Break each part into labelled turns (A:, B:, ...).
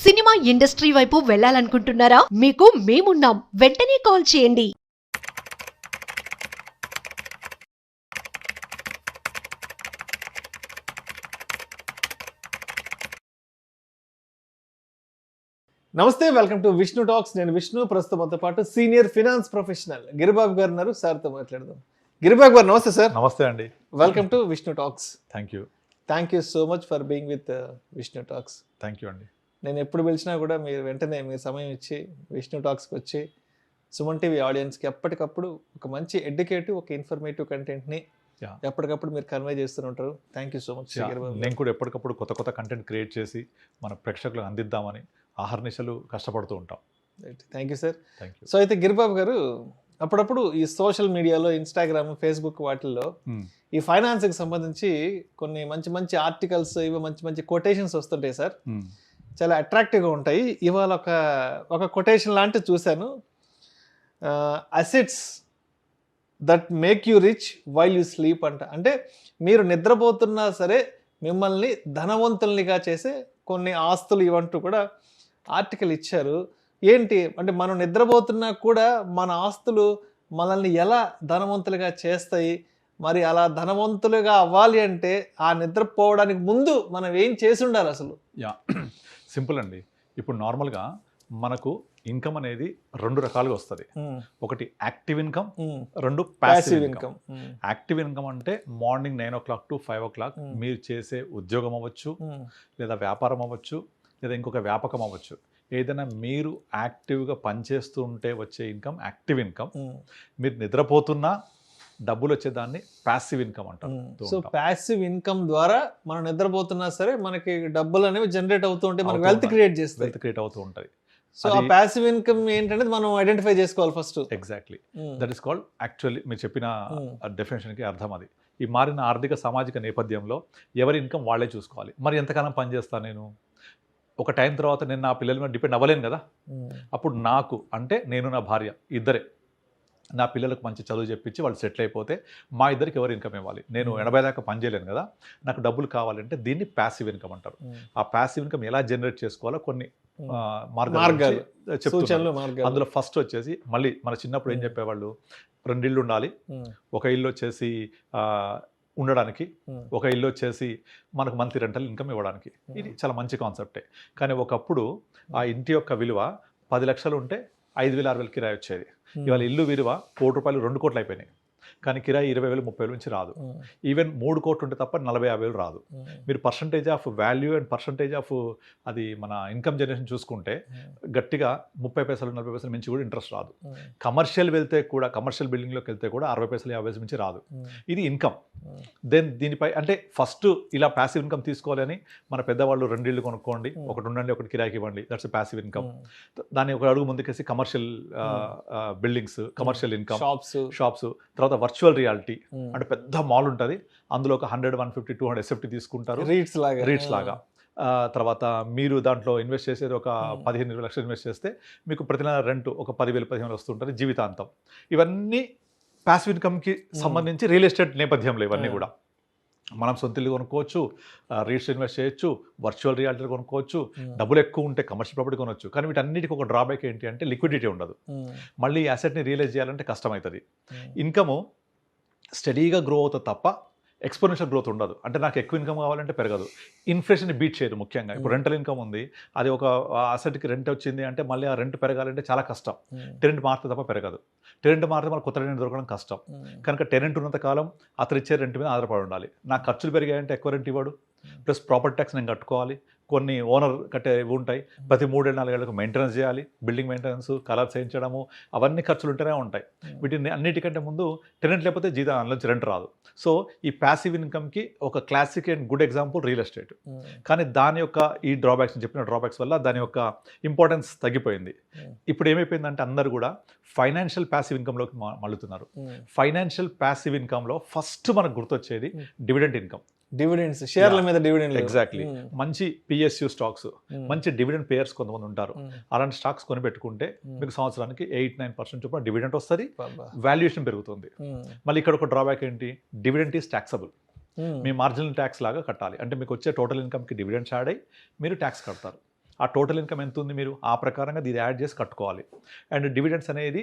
A: Cinema industry వైపు వెళ్ళాలనుకుంటున్నారా? మీకు మేమున్నాం. వెంటనే కాల్ చేయండి.
B: నమస్తే, వెల్కమ్ టు విష్ణు టాక్స్. నేను విష్ణు. ప్రస్తుతంతో పాటు సీనియర్ ఫినాన్స్ ప్రొఫెషనల్ గిరిబాబు గారు ఉన్నారు. సార్తో మాట్లాడదాం. గిరిబాబు గారు నమస్తే సార్.
C: నమస్తే అండి.
B: Welcome to Vishnu talks.
C: Thank you
B: so much for being with Vishnu talks.
C: Thank you అండి.
B: నేను ఎప్పుడు పిలిచినా కూడా మీరు వెంటనే మీ సమయం ఇచ్చి విష్ణు టాక్స్కి వచ్చి సుమన్ టీవీ ఆడియన్స్కి ఎప్పటికప్పుడు ఒక మంచి ఎడ్యుకేటివ్, ఒక ఇన్ఫర్మేటివ్ కంటెంట్ని ఎప్పటికప్పుడు మీరు కన్వే చేస్తుంటారు. Thank you so much.
C: నేను కూడా ఎప్పటికప్పుడు కొత్త కంటెంట్ క్రియేట్ చేసి మన ప్రేక్షకులకు అందిద్దామని ఆహర్నిశలు కష్టపడుతూ ఉంటాం.
B: Thank you sir.
C: Thank you.
B: So అయితే గిరిబాబు గారు, అప్పుడప్పుడు ఈ సోషల్ మీడియాలో, ఇన్స్టాగ్రామ్, ఫేస్బుక్ వాటిల్లో ఈ ఫైనాన్స్కి సంబంధించి కొన్ని మంచి మంచి ఆర్టికల్స్, ఇవి మంచి మంచి కొటేషన్స్ వస్తుంటాయి సార్. చాలా అట్రాక్టివ్గా ఉంటాయి. ఇవాళ ఒక కొటేషన్ లాంటివి చూశాను. Assets that make you rich while you sleep అంట. అంటే మీరు నిద్రపోతున్నా సరే మిమ్మల్ని ధనవంతుల్నిగా చేసే కొన్ని ఆస్తులు ఇవంటూ కూడా ఆర్టికల్ ఇచ్చారు. ఏంటి అంటే, మనం నిద్రపోతున్నా కూడా మన ఆస్తులు మనల్ని ఎలా ధనవంతులుగా చేస్తాయి? మరి అలా ధనవంతులుగా అవ్వాలి అంటే ఆ నిద్రపోవడానికి ముందు మనం ఏం చేసి ఉండాలి అసలు?
C: సింపుల్ అండి. ఇప్పుడు నార్మల్గా మనకు ఇన్కమ్ అనేది రెండు రకాలుగా వస్తుంది. ఒకటి యాక్టివ్ ఇన్కమ్, రెండు ప్యాసివ్ ఇన్కమ్. యాక్టివ్ ఇన్కమ్ అంటే మార్నింగ్ 9 o'clock to 5 o'clock మీరు చేసే ఉద్యోగం అవ్వచ్చు, లేదా వ్యాపారం అవ్వచ్చు, లేదా ఇంకొక వ్యాపకం అవ్వచ్చు. ఏదైనా మీరు యాక్టివ్గా పనిచేస్తూ ఉంటే వచ్చే ఇన్కమ్ యాక్టివ్ ఇన్కమ్. మీరు నిద్రపోతున్నా డబ్బులు వచ్చేదాన్ని ప్యాసివ్ ఇన్కమ్ అంటారు.
B: సో ప్యాసివ్ ఇన్కమ్ ద్వారా మనం నిద్రపోతున్నా సరే మనకి డబ్బులు అనేవి జనరేట్ అవుతూ ఉంటాయి, మనకి వెల్త్ క్రియేట్ అవుతూ ఉంటుంది. సో ఆ ప్యాసివ్ ఇన్కమ్ ఏంటంటే మనం ఐడెంటిఫై చేసుకోవాలి first.
C: Exactly, that is called. Actually మీరు చెప్పిన డెఫినేషన్కి అర్థం అది. ఈ మారిన ఆర్థిక సామాజిక నేపథ్యంలో ఎవరి ఇన్కమ్ వాళ్ళే చూసుకోవాలి. మరి ఎంతకాలం పనిచేస్తాను నేను? ఒక టైం తర్వాత నేను నా పిల్లల మీద డిపెండ్ అవ్వలేను కదా. అప్పుడు నాకు అంటే నేను, నా భార్య ఇద్దరే, నా పిల్లలకు మంచి చదువు చెప్పించి వాళ్ళు సెటిల్ అయిపోతే మా ఇద్దరికి ఎవరు ఇన్కమ్ ఇవ్వాలి? నేను 80 దాకా పని చేయలేను కదా. నాకు డబ్బులు కావాలంటే దీన్ని ప్యాసివ్ ఇన్కమ్ అంటారు. ఆ ప్యాసివ్ ఇన్కమ్ ఎలా జనరేట్ చేసుకోవాలో కొన్ని మార్గాలు చెప్తాను. అందులో ఫస్ట్ వచ్చేసి, మళ్ళీ మన చిన్నప్పుడు ఏం చెప్పేవాళ్ళు, 2 ఇళ్ళు ఉండాలి. ఒక ఇల్లు వచ్చేసి ఉండడానికి, ఒక ఇల్లు వచ్చేసి మనకు మంత్లీ రెంటల్ ఇన్కమ్ ఇవ్వడానికి. ఇది చాలా మంచి కాన్సెప్టే. కానీ ఒకప్పుడు ఆ ఇంటి యొక్క విలువ 10 లక్షలు ఉంటే 5,000 6,000 కిరాయి వచ్చేది. ఇవాళ ఇల్లు విలువ ₹1 కోటి 2 కోట్లు అయిపోయినాయి. కానీ కిరాయి 20,000 30,000 నుంచి రాదు. ఈవెన్ 3 కోట్లు ఉంటే తప్ప 40,000 రాదు. మీరు percentage of value and percentage of అది మన ఇన్కమ్ జనరేషన్ చూసుకుంటే గట్టిగా 30 పైసలు 40 పైసలు మించి కూడా ఇంట్రెస్ట్ రాదు. కమర్షియల్ వెళ్తే కూడా, కమర్షియల్ బిల్డింగ్లోకి వెళ్తే కూడా 60 పైసలు 50 పైసలు మించి రాదు. ఇది ఇన్కమ్. దెన్ దీనిపై అంటే ఫస్ట్ ఇలా ప్యాసివ్ ఇన్కమ్ తీసుకోవాలని మన పెద్దవాళ్ళు 2 ఇళ్ళు కొనుక్కోండి, ఒకటి ఉండండి, ఒకటి కిరాయికి ఇవ్వండి, దట్స్ ప్యాసివ్ ఇన్కమ్. దాన్ని ఒక అడుగు ముందుకేసి commercial buildings, commercial income, shops, తర్వాత వర్చువల్ రియాలిటీ. అంటే పెద్ద మాల్ ఉంటుంది, అందులో ఒక 100, 150, 200 ఎస్ఎఫ్టీ తీసుకుంటారు, రీట్స్ లాగా. తర్వాత మీరు దాంట్లో ఇన్వెస్ట్ చేసేది ఒక 15-20 లక్షలు ఇన్వెస్ట్ చేస్తే మీకు ప్రతి నెల రెంట్ ఒక 10,000-15,000 వస్తుంటుంది జీవితాంతం. ఇవన్నీ ప్యాసివ్ ఇన్కమ్కి సంబంధించి రియల్ ఎస్టేట్ నేపథ్యంలో ఇవన్నీ కూడా. మనం సొంత ఇల్లు కొనుక్కోవచ్చు, రీట్స్ ఇన్వెస్ట్ చేయొచ్చు, వర్చువల్ రియాలిటీ కొనుక్కోవచ్చు, డబ్బులు ఎక్కువ ఉంటే కమర్షియల్ ప్రాపర్టీ కొనవచ్చు. కానీ వీటన్నిటికీ ఒక డ్రాబ్యాక్ ఏంటి అంటే లిక్విడిటీ ఉండదు. మళ్ళీ ఈ అసెట్ని రియలైజ్ చేయాలంటే కష్టమవుతుంది. ఇన్కము స్టడీగా గ్రో అవుతుంది తప్ప ఎక్స్పోనెన్షియల్ గ్రోత్ ఉండదు. అంటే నాకు ఎక్కువ ఇన్కమ్ కావాలంటే పెరగదు. ఇన్ఫ్లేషన్ బీట్ చేయదు. ముఖ్యంగా ఇప్పుడు రెంటల్ ఇన్కమ్ ఉంది, అది ఒక అసెట్కి రెంట్ వచ్చింది అంటే మళ్ళీ ఆ రెంట్ పెరగాలంటే చాలా కష్టం. టెనెంట్ మారితే తప్ప పెరగదు. టెనెంట్ మారితే మళ్ళీ కొత్త టెనెంట్ దొరకడం కష్టం. కనుక టెనెంట్ ఉన్నంత కాలం అతను ఇచ్చే రెంట్ మీద ఆధారపడి ఉండాలి. నా ఖర్చులు పెరిగాయంటే ఎక్కువ రెంట్ ఇవ్వడు, ప్లస్ ప్రాపర్టీ ట్యాక్స్ నేను కట్టుకోవాలి, కొన్ని ఓనర్ కట్టే ఉంటాయి, ప్రతి 3-4 ఏళ్ళకు మెయింటెనెన్స్ చేయాలి, బిల్డింగ్ మెయింటెనెన్స్, కలర్స్ వేయించడము, అవన్నీ ఖర్చులు ఉంటూనే ఉంటాయి. వీటిని అన్నిటికంటే ముందు టెనెంట్ లేకపోతే జీతం నుంచి రెంట్ రాదు. సో ఈ ప్యాసివ్ ఇన్కమ్కి ఒక classic and good example real estate. కానీ దాని యొక్క ఈ డ్రాబ్యాక్స్, చెప్పిన డ్రాబ్యాక్స్ వల్ల దాని యొక్క ఇంపార్టెన్స్ తగ్గిపోయింది. ఇప్పుడు ఏమైపోయిందంటే అందరూ కూడా ఫైనాన్షియల్ ప్యాసివ్ ఇన్కమ్లోకి మళ్ళుతున్నారు. ఫైనాన్షియల్ ప్యాసివ్ ఇన్కమ్లో ఫస్ట్ మనకు గుర్తొచ్చేది డివిడెంట్ ఇన్కమ్.
B: డివిడెండ్స్, షేర్ల మీద డివిడెండ్.
C: ఎగ్జాక్ట్లీ. మంచి పిఎస్యు స్టాక్స్, మంచి డివిడెండ్ పేయర్స్ కొంతమంది ఉంటారు. అలాంటి స్టాక్స్ కొని పెట్టుకుంటే మీకు సంవత్సరానికి 8-9% చొప్పున డివిడెంట్ వస్తుంది, వాల్యుయేషన్ పెరుగుతుంది. మళ్ళీ ఇక్కడ ఒక డ్రాబ్యాక్ ఏంటి, dividend is taxable. Me marginal tax లాగా కట్టాలి. అంటే మీకు వచ్చే టోటల్ ఇన్కమ్కి డివిడెంట్స్ యాడ్ అయ్యి మీరు ట్యాక్స్ కడతారు. ఆ టోటల్ ఇన్కమ్ ఎంత ఉంది మీరు ఆ ప్రకారంగా ఇది యాడ్ చేసి కట్టుకోవాలి. అండ్ డివిడెండ్స్ అనేది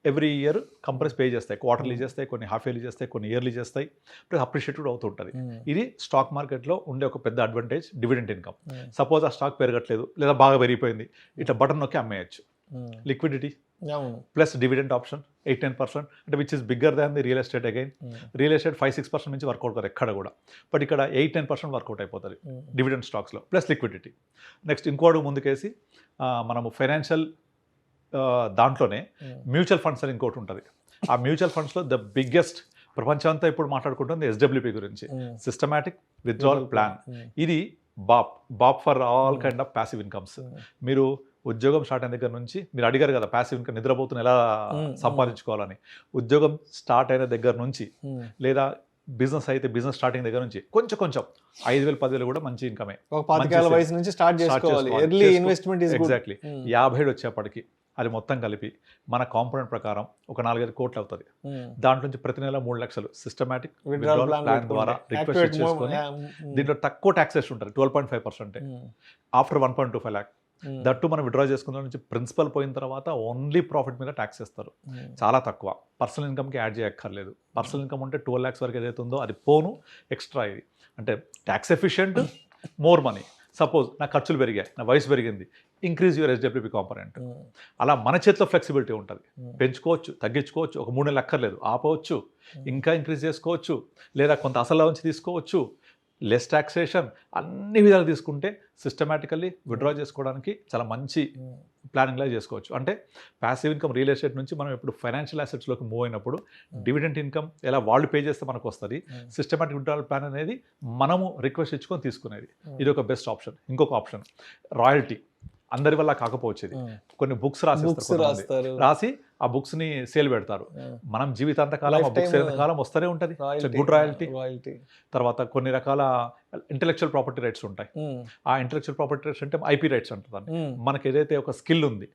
C: ఎవ్రీ ఇయర్ కంపెనీస్ పే చేస్తాయి, క్వార్టర్లీ చేస్తాయి, కొన్ని హాఫ్ ఇయర్లీ చేస్తాయి, కొన్ని ఇయర్లీ చేస్తాయి, ప్లస్ అప్రిషియేట్ కూడా అవుతుంటుంది. ఇది స్టాక్ మార్కెట్లో ఉండే ఒక పెద్ద అడ్వాంటేజ్ డివిడెంట్ ఇన్కమ్. సపోజ్ ఆ స్టాక్ పెరగట్లేదు లేదా బాగా పెరిగిపోయింది, ఇట్లా బటన్ నొక్కి అమ్మేయచ్చు. లిక్విడిటీ ప్లస్ డివిడెంట్ ఆప్షన్ 8-10%, అంటే which is bigger than the real estate. Again real estate 5-6% నుంచి వర్కౌట్ కాదు ఎక్కడ కూడా, బట్ ఇక్కడ 8-10% వర్కౌట్ అయిపోతుంది డివిడెంట్ స్టాక్స్లో, ప్లస్ లిక్విడిటీ. నెక్స్ట్ ఇంకోటి ముందుకేసి మనము ఫైనాన్షియల్ దాంట్లోనే మ్యూచువల్ ఫండ్స్ అని ఇంకోటి ఉంటుంది. ఆ మ్యూచువల్ ఫండ్స్లో ద బిగ్గెస్ట్ ప్రపంచం అంతా ఇప్పుడు మాట్లాడుకుంటుంది ఎస్డబ్ల్యూపీ గురించి, సిస్టమాటిక్ విత్డ్రావల్ ప్లాన్. ఇది బాప్ for all kind of passive incomes. మీరు ఉద్యోగం స్టార్ట్ అయిన దగ్గర నుంచి, మీరు అడిగారు కదా ప్యాసివ్ ఇన్కమ్ నిద్రపోతున్న ఎలా సంపాదించుకోవాలని, ఉద్యోగం స్టార్ట్ అయిన దగ్గర నుంచి లేదా బిజినెస్ అయితే బిజినెస్ స్టార్టింగ్ దగ్గర నుంచి కొంచెం 5,000-10,000 కూడా మంచి ఇన్కమే.
B: వయసు నుంచి స్టార్ట్ చేసుకోవాలి. Early investment is good.
C: Exactly 50 వచ్చేప్పటికి అది మొత్తం కలిపి మన కాంపోనెంట్ ప్రకారం ఒక 4-5 కోట్లు అవుతుంది. దాంట్లో నుంచి ప్రతి నెల 3 లక్షలు సిస్టమాటిక్ విత్డ్రావల్ ప్లాన్ ద్వారా రిక్వెస్ట్ చేసుకొని, దీంట్లో తక్కువ ట్యాక్సెస్ ఉంటుంది 12.5%. ఆఫ్టర్ 1.25 lakh దట్టు మనం విత్డ్రా చేసుకున్న నుంచి ప్రిన్సిపల్ పోయిన తర్వాత ఓన్లీ ప్రాఫిట్ మీద ట్యాక్స్ ఇస్తారు, చాలా తక్కువ. పర్సనల్ ఇన్కమ్కి యాడ్ చేయక్కర్లేదు. పర్సనల్ ఇన్కమ్ ఉంటే 12 lakhs వరకు ఏదైతే ఉందో అది పోను ఎక్స్ట్రా. ఇది అంటే tax efficient, more money. Suppose నా ఖర్చులు పెరిగాయి, నా వయసు పెరిగింది, ఇంక్రీజ్ యువర్ ఎస్డబ్ల్యూపీ కాంపోనెంట్. అలా మన చేతిలో ఫ్లెక్సిబిలిటీ ఉంటుంది, పెంచుకోవచ్చు, తగ్గించుకోవచ్చు, ఒక 3 నెలలు అక్కర్లేదు ఆపవచ్చు, ఇంకా ఇంక్రీజ్ చేసుకోవచ్చు, లేదా కొంత అసలు నుంచి తీసుకోవచ్చు, లెస్ టాక్సేషన్, అన్ని విధాలు తీసుకుంటే సిస్టమేటికల్లీ విత్డ్రా చేసుకోవడానికి చాలా మంచి ప్లానింగ్లా చేసుకోవచ్చు. అంటే ప్యాసివ్ ఇన్కమ్ రియల్ ఎస్టేట్ నుంచి మనం ఇప్పుడు ఫైనాన్షియల్ అసెట్స్లోకి మూవ్ అయినప్పుడు డివిడెంట్ ఇన్కమ్ ఎలా వాళ్ళు పే చేస్తే మనకు వస్తుంది, సిస్టమేటిక్ విత్డ్రావల్ ప్లాన్ అనేది మనము రిక్వెస్ట్ ఇచ్చుకొని తీసుకునేది. ఇది ఒక బెస్ట్ ఆప్షన్. ఇంకొక ఆప్షన్ రాయల్టీ. అందరి వల్ల కాకపోవచ్చు, ఇది కొన్ని బుక్స్ రాస్తారు, రాసి ఆ బుక్స్ ని సేల్ పెడతారు. మనం జీవితాంతకాలం ఆ బుక్స్ కాలం వస్తూనే ఉంటుంది, గుడ్ రాయల్టీ. తర్వాత కొన్ని రకాల ఇంటెలెక్చువల్ ప్రాపర్టీ రైట్స్ ఉంటాయి. ఆ ఇంటెలెక్చువల్ ప్రాపర్టీ రైట్స్ అంటే ఐపీ రైట్స్ అంటారు. మనకి ఏదైతే ఒక స్కిల్ ఉంది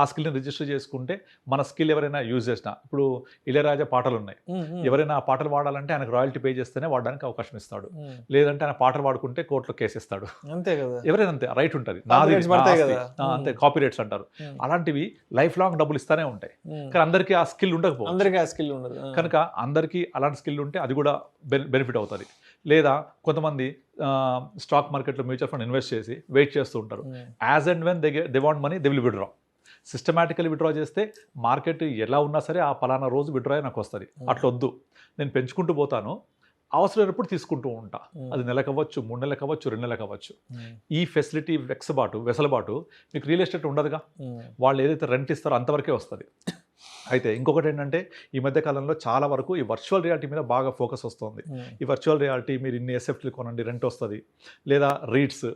C: ఆ స్కిల్ని రిజిస్టర్ చేసుకుంటే మన స్కిల్ ఎవరైనా యూజ్ చేసినా, ఇప్పుడు ఇళయరాజా పాటలు ఉన్నాయి, ఎవరైనా ఆ పాటలు వాడాలంటే ఆయనకు రాయల్టీ పే చేస్తేనే వాడడానికి అవకాశం ఇస్తాడు, లేదంటే ఆయన పాటలు వాడుకుంటే కోర్టులో కేసు ఇస్తాడు. అంతే కదా, ఎవరైనా అంతే రైట్ ఉంటుంది, అంతే కాపీ రైట్స్ అంటారు. అలాంటివి లైఫ్ లాంగ్ డబ్బులు ఇస్తానే ఉంటాయి. కానీ అందరికీ ఆ స్కిల్ ఉండకపోవచ్చు, కనుక అందరికీ అలాంటి స్కిల్ ఉంటే అది కూడా బెనిఫిట్ అవుతుంది. లేదా కొంతమంది స్టాక్ మార్కెట్లో మ్యూచువల్ ఫండ్ ఇన్వెస్ట్ చేసి వెయిట్ చేస్తూ ఉంటారు. As and when they want money they will withdraw. Systematically withdraw చేస్తే మార్కెట్ ఎలా ఉన్నా సరే ఆ పలానా రోజు విత్డ్రా నాకు వస్తుంది. అట్లా వద్దు, నేను పెంచుకుంటూ పోతాను, అవసరమైనప్పుడు తీసుకుంటూ ఉంటా. అది నెలకు అవ్వచ్చు, 3 నెలలకు అవ్వచ్చు, 2 నెలలకు అవ్వచ్చు. ఈ ఫెసిలిటీ వెసలుబాటు మీకు రియల్ ఎస్టేట్ ఉండదుగా. వాళ్ళు ఏదైతే రెంట్ ఇస్తారో అంతవరకే వస్తుంది. అయితే ఇంకొకటి ఏంటంటే ఈ మధ్య కాలంలో చాలా వరకు ఈ వర్చువల్ రియాలిటీ మీద బాగా ఫోకస్ వస్తుంది. ఈ వర్చువల్ రియాలిటీ మీరు ఇన్ని ఎస్ఎఫ్టీలు కొనండి రెంట్ వస్తుంది, లేదా రీట్స్.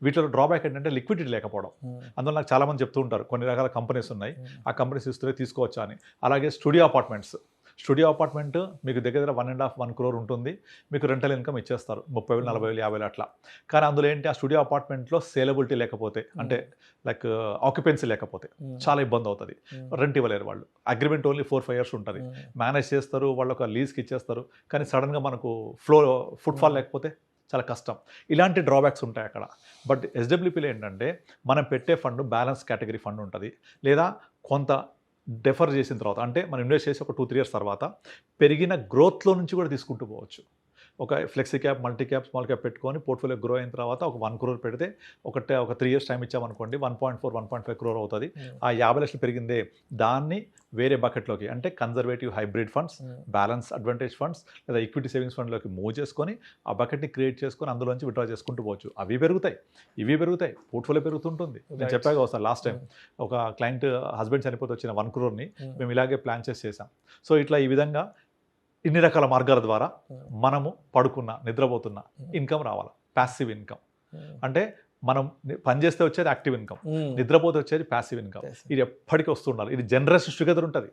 C: వీటిలో డ్రాబ్యాక్ ఏంటంటే లిక్విడిటీ లేకపోవడం. అందువల్ల నాకు చాలామంది చెప్తూ ఉంటారు కొన్ని రకాల కంపెనీస్ ఉన్నాయి, ఆ కంపెనీస్ ఇస్తే తీసుకోవచ్చా అని. అలాగే స్టూడియో అపార్ట్మెంట్ మీకు దగ్గర 1.5-1 crore ఉంటుంది, మీకు రెంటల్ ఇన్కమ్ ఇచ్చేస్తారు 30,000, 40,000, 50,000 అట్లా. కానీ అందులో ఏంటి, ఆ స్టూడియో అపార్ట్మెంట్లో సేలబిలిటీ లేకపోతే, అంటే లైక్ ఆక్యుపెన్సీ లేకపోతే చాలా ఇబ్బంది అవుతుంది. రెంట్ ఇవ్వలేరు వాళ్ళు. అగ్రిమెంట్ ఓన్లీ 4-5 years ఉంటుంది, మేనేజ్ చేస్తారు, వాళ్ళు ఒక లీజ్కి ఇచ్చేస్తారు. కానీ సడన్గా మనకు ఫుట్ఫాల్ లేకపోతే చాలా కష్టం. ఇలాంటి డ్రాబ్యాక్స్ ఉంటాయి అక్కడ. బట్ ఎస్డబ్ల్యూపీలో ఏంటంటే మనం పెట్టే ఫండ్ బ్యాలెన్స్ కేటగిరీ ఫండ్ ఉంటుంది, లేదా కొంత డెఫర్ చేసిన తర్వాత, అంటే మనం ఇన్వెస్ట్ చేసి ఒక 2-3 years తర్వాత పెరిగిన గ్రోత్లో నుంచి కూడా తీసుకుంటూ పోవచ్చు. ఒక flexi cap, multi cap, small cap పెట్టుకొని పోర్ట్ఫోలియో గ్రో అయిన తర్వాత ఒక 1 crore పెడితే ఒక 3 years టైం ఇచ్చామనుకోండి 1.4-1.5 crore అవుతుంది. ఆ 50 లక్షలు పెరిగిందే దాన్ని వేరే బకెట్లోకి, అంటే conservative hybrid funds, balance advantage funds, లేదా ఈక్విటీ సేవింగ్స్ ఫండ్లోకి మూవ్ చేసుకొని ఆ బకెట్ని క్రియేట్ చేసుకొని అందులోంచి విత్డ్రా చేసుకుంటూ పోవచ్చు. అవి పెరుగుతాయి, ఇవి పెరుగుతాయి, పోర్ట్ఫోలియో పెరుగుతుంటుంది. నేను చెప్పాక వస్తాను, లాస్ట్ టైం ఒక క్లయింట్ హస్బెండ్ చనిపోతే వచ్చిన 1 crore మేము ఇలాగే ప్లాన్ చేసాం. సో ఇట్లా ఈ విధంగా ఇన్ని రకాల మార్గాల ద్వారా మనము నిద్రపోతున్న ఇన్కమ్ రావాలి. ప్యాసివ్ ఇన్కమ్ అంటే మనం పనిచేస్తే వచ్చేది యాక్టివ్ ఇన్కమ్, నిద్రపోతే వచ్చేది ప్యాసివ్ ఇన్కమ్. ఇది ఎప్పటికీ వస్తుండాలి. ఇది జనరేషన్స్ టుగెదర్ ఉంటుంది.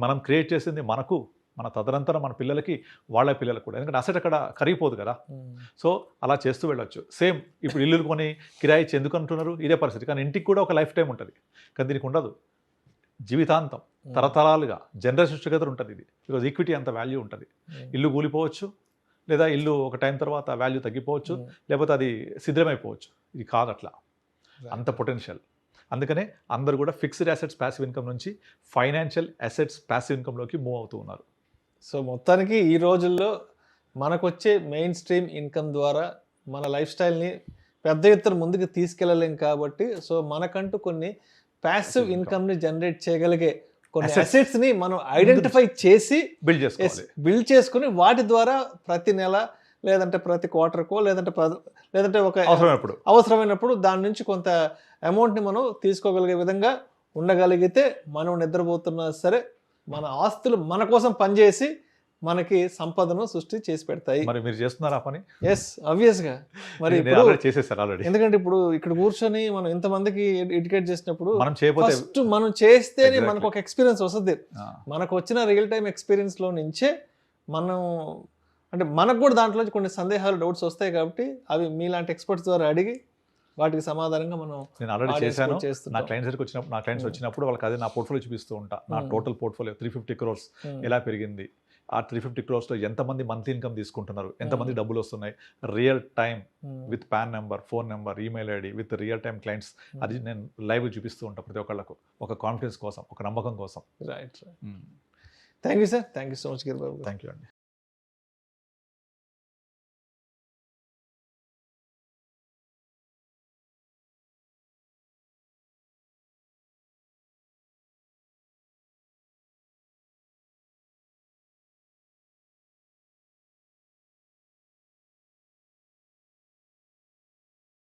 C: మనం క్రియేట్ చేసింది మనకు, మన తదనంతరం మన పిల్లలకి, వాళ్ళ పిల్లలకు కూడా. ఎందుకంటే అసెట్ అక్కడ కరిగిపోదు కదా. సో అలా చేస్తూ వెళ్ళొచ్చు. సేమ్ ఇప్పుడు ఇల్లు కొని కిరాయి ఇచ్చి ఎందుకు అంటున్నారు, ఇదే పరిస్థితి. కానీ ఇంటికి కూడా ఒక లైఫ్ టైం ఉంటుంది, కానీ దీనికి ఉండదు. జీవితాంతం, తరతరాలుగా జనరేషన్స్ టుగెదర్ ఉంటుంది ఇది. బికాజ్ ఈక్విటీ అంత వాల్యూ ఉంటుంది. ఇల్లు కూలిపోవచ్చు, లేదా ఇల్లు ఒక టైం తర్వాత వాల్యూ తగ్గిపోవచ్చు, లేకపోతే అది శిథిలమైపోవచ్చు. ఇది కాదు అట్లా. అంత పొటెన్షియల్. అందుకనే అందరూ కూడా ఫిక్స్డ్ అసెట్స్ ప్యాసివ్ ఇన్కమ్ నుంచి ఫైనాన్షియల్ అసెట్స్ ప్యాసివ్ ఇన్కమ్లోకి మూవ్ అవుతూ ఉన్నారు.
B: సో మొత్తానికి ఈ రోజుల్లో మనకొచ్చే మెయిన్ స్ట్రీమ్ ఇన్కమ్ ద్వారా మన లైఫ్ స్టైల్ని పెద్ద ఎత్తున ముందుకు తీసుకెళ్ళలేం కాబట్టి సో మనకంటూ కొన్ని ప్యాసివ్
C: income.
B: ఇన్కమ్ని జనరేట్ చేయగలిగే కొన్ని
C: Assets.
B: అసెట్స్ని మనం ఐడెంటిఫై చేసి
C: బిల్డ్ చేసుకోవాలి.
B: బిల్డ్ చేసుకుని వాటి ద్వారా ప్రతి నెల లేదంటే ప్రతి క్వార్టర్కో లేదంటే ఒక
C: అవసరమైనప్పుడు
B: అవసరమైనప్పుడు దాని నుంచి కొంత అమౌంట్ని మనం తీసుకోగలిగే విధంగా ఉండగలిగితే మనం నిద్రపోతున్నా సరే మన ఆస్తులు మన కోసం పనిచేసి మనకి సంపదను సృష్టి చేసి పెడతాయి.
C: మరి మీరు చేస్తున్నారా ఆ పని?
B: ఎస్ ఆబ్వియస్గా. మరి
C: నేను
B: ఇప్పుడు
C: already చేసేసారు ఆల్రెడీ.
B: ఎందుకంటే ఇప్పుడు ఇక్కడ కూర్చొని మనం ఇంతమందికి ఎడ్యుకేట్ చేసినప్పుడు
C: మనం చేయకపోతే
B: ఫస్ట్ మనం చేస్తేనే
C: Exactly.
B: మనకు ఒక ఎక్స్పీరియన్స్ వస్తుంది.
C: ఆ,
B: మనకు వచ్చిన రియల్ టైం ఎక్స్పీరియన్స్లో నుంచే మనం అంటే మనకు కూడా దాంట్లో కొన్ని సందేహాలు డౌట్స్ వస్తాయి కాబట్టి అవి మీలాంటి ఎక్స్పర్ట్స్ ద్వారా అడిగి వాటికి సమాధానంగా మనం
C: నేను ఆల్రెడీ
B: audience
C: చేశాను.
B: కూడా చేస్తుంటాం.
C: నా క్లయింట్స్ దగ్గరికి వచ్చినప్పుడు నా క్లయింట్స్ వచ్చినప్పుడు వాళ్ళకి అదే నా పోర్ట్ఫోలియో చూపిస్తూ ఉంటా. నా టోటల్ పోర్ట్ఫోలియో 350 crores ఎలా పెరిగింది, ఆ 350 crores ఎంతమంది మంత్లీ ఇన్కమ్ తీసుకుంటున్నారు, ఎంతమంది డబ్బులు వస్తున్నాయి, real time with pan number, phone number, email ID with real time clients, అది నేను లైవ్ చూపిస్తూ ఉంటాను ప్రతి ఒక్కళ్ళకు, ఒక కాన్ఫిడెన్స్ కోసం, ఒక నమ్మకం కోసం.
B: Right. Thank you sir, thank you so much Giribabu.
C: Thank you అండి.